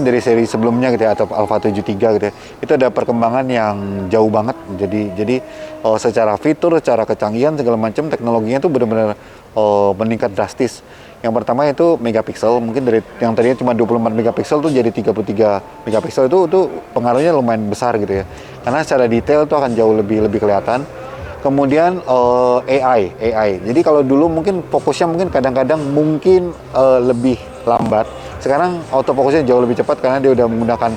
dari seri sebelumnya gitu ya, atau Alpha 73 gitu ya, itu ada perkembangan yang jauh banget. Jadi secara fitur, secara kecanggihan segala macam teknologinya tuh benar-benar meningkat drastis. Yang pertama itu megapiksel, mungkin dari yang tadinya cuma 24 megapiksel tuh jadi 33 megapiksel, itu pengaruhnya lumayan besar gitu ya. Karena secara detail tuh akan jauh lebih kelihatan. Kemudian AI. Jadi kalau dulu mungkin fokusnya mungkin kadang-kadang mungkin lebih lambat. Sekarang autofokusnya jauh lebih cepat karena dia udah menggunakan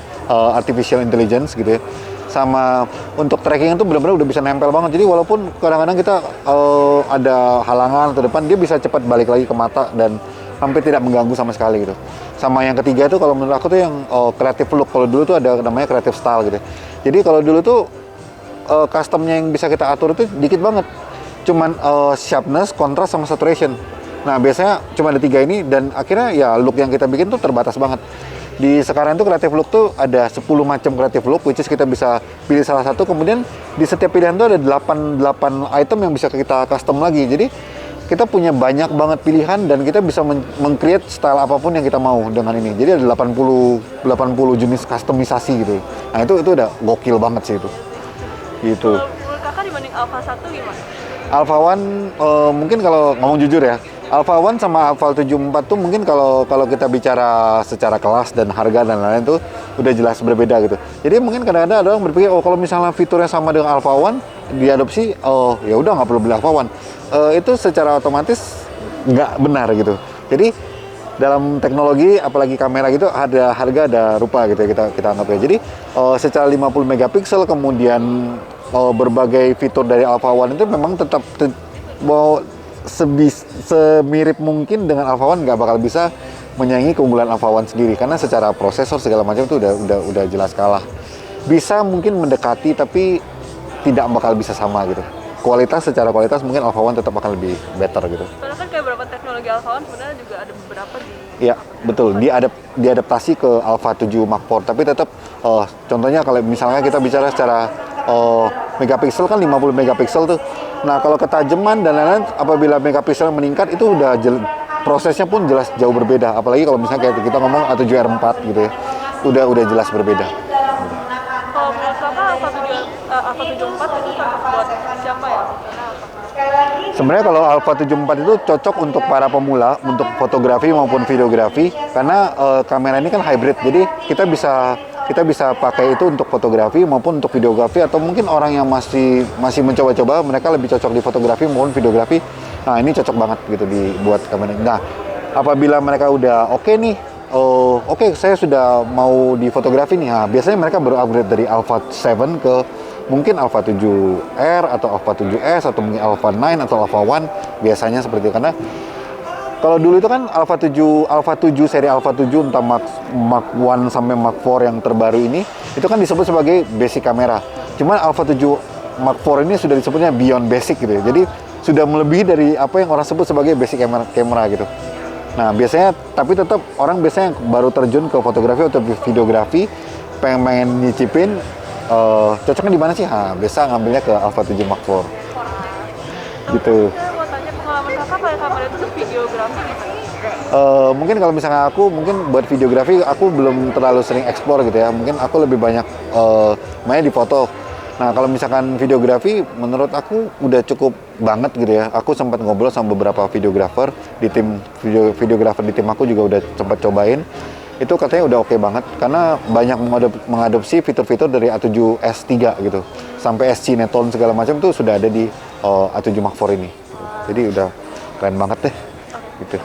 artificial intelligence gitu ya. Sama untuk tracking itu benar-benar udah bisa nempel banget. Jadi walaupun kadang-kadang kita ada halangan atau depan, dia bisa cepat balik lagi ke mata dan hampir tidak mengganggu sama sekali gitu. Sama yang ketiga itu kalau menurut aku tuh yang creative look. Kalau dulu tuh ada namanya creative style gitu. Jadi kalau dulu tuh customnya yang bisa kita atur itu dikit banget. Cuman sharpness, contrast, sama saturation. Nah biasanya cuma ada 3 ini dan akhirnya ya look yang kita bikin tuh terbatas banget. Di sekarang tuh creative look tuh ada 10 macam creative look, which is kita bisa pilih salah satu, kemudian di setiap pilihan tuh ada 8 item yang bisa kita custom lagi. Jadi kita punya banyak banget pilihan dan kita bisa meng-create style apapun yang kita mau dengan ini. Jadi ada 80 jenis customisasi gitu. Nah itu udah gokil banget sih itu. Gitu. Kalau menurut kakak dibanding Alpha 1 gimana? Alpha One mungkin kalau ngomong jujur ya, Alpha One sama Alpha 74 tuh mungkin kalau kita bicara secara kelas dan harga dan lain-lain tuh udah jelas berbeda gitu. Jadi mungkin kadang-kadang ada orang berpikir kalau misalnya fiturnya sama dengan Alpha One diadopsi, ya udah nggak perlu beli Alpha One. Itu secara otomatis nggak benar gitu. Jadi dalam teknologi apalagi kamera gitu ada harga ada rupa gitu ya, kita anggap ya. Jadi secara 50 megapiksel kemudian berbagai fitur dari Alpha One itu memang tetap mau semirip mungkin dengan Alpha One, nggak bakal bisa menyaingi keunggulan Alpha One sendiri karena secara prosesor segala macam itu udah jelas kalah. Bisa mungkin mendekati tapi tidak bakal bisa sama gitu. Secara kualitas mungkin Alpha One tetap akan lebih better gitu. Karena kan kayak beberapa teknologi Alpha One sebenarnya juga ada beberapa di... Iya, betul. Diadaptasi ke Alpha 7 Mark IV, tapi tetap contohnya kalau misalnya kita bicara secara megapiksel kan 50 megapiksel tuh. Nah, kalau ketajaman dan lain-lain apabila megapiksel meningkat itu udah prosesnya pun jelas jauh berbeda. Apalagi kalau misalnya kayak kita ngomong A7R4 gitu ya. Udah jelas berbeda. Kalau menurut kakak Alpha 74 itu cocok buat siapa ya? Sebenarnya kalau Alpha 74 itu cocok untuk para pemula, untuk fotografi maupun videografi, karena kamera ini kan hybrid, jadi kita bisa pakai itu untuk fotografi maupun untuk videografi, atau mungkin orang yang masih mencoba-coba, mereka lebih cocok di fotografi maupun videografi. Nah ini cocok banget gitu dibuat kamera. Nah apabila mereka udah oke nih, oke, saya sudah mau di fotografi nih, nah, biasanya mereka baru upgrade dari Alpha 7 ke mungkin Alpha 7R atau Alpha 7S atau mungkin Alpha 9 atau Alpha 1, biasanya seperti itu. Karena kalau dulu itu kan Alpha 7 seri Alpha 7 entah Mark 1 sampai Mark 4 yang terbaru ini itu kan disebut sebagai basic kamera. Cuman Alpha 7 Mark 4 ini sudah disebutnya beyond basic gitu ya. Jadi sudah melebihi dari apa yang orang sebut sebagai basic kamera gitu. Nah, biasanya tapi tetap orang biasanya baru terjun ke fotografi atau videografi pengen nyicipin cocoknya di mana sih? Biasa ngambilnya ke Alpha 7 Mark 4. Gitu. Saya mau tanya pengalaman kakak pakai kamera itu untuk videografi gimana? Mungkin kalau misalnya mungkin buat videografi aku belum terlalu sering explore gitu ya. Mungkin aku lebih banyak mainnya di foto. Nah, kalau misalkan videografi menurut aku udah cukup banget gitu ya. Aku sempat ngobrol sama beberapa videografer di tim videografer di tim aku juga udah sempat cobain. Itu katanya udah oke banget karena banyak mengadopsi fitur-fitur dari A7S3 gitu. Sampai SC Neton segala macam tuh sudah ada di A7 Mark IV ini. Jadi udah keren banget deh gitu.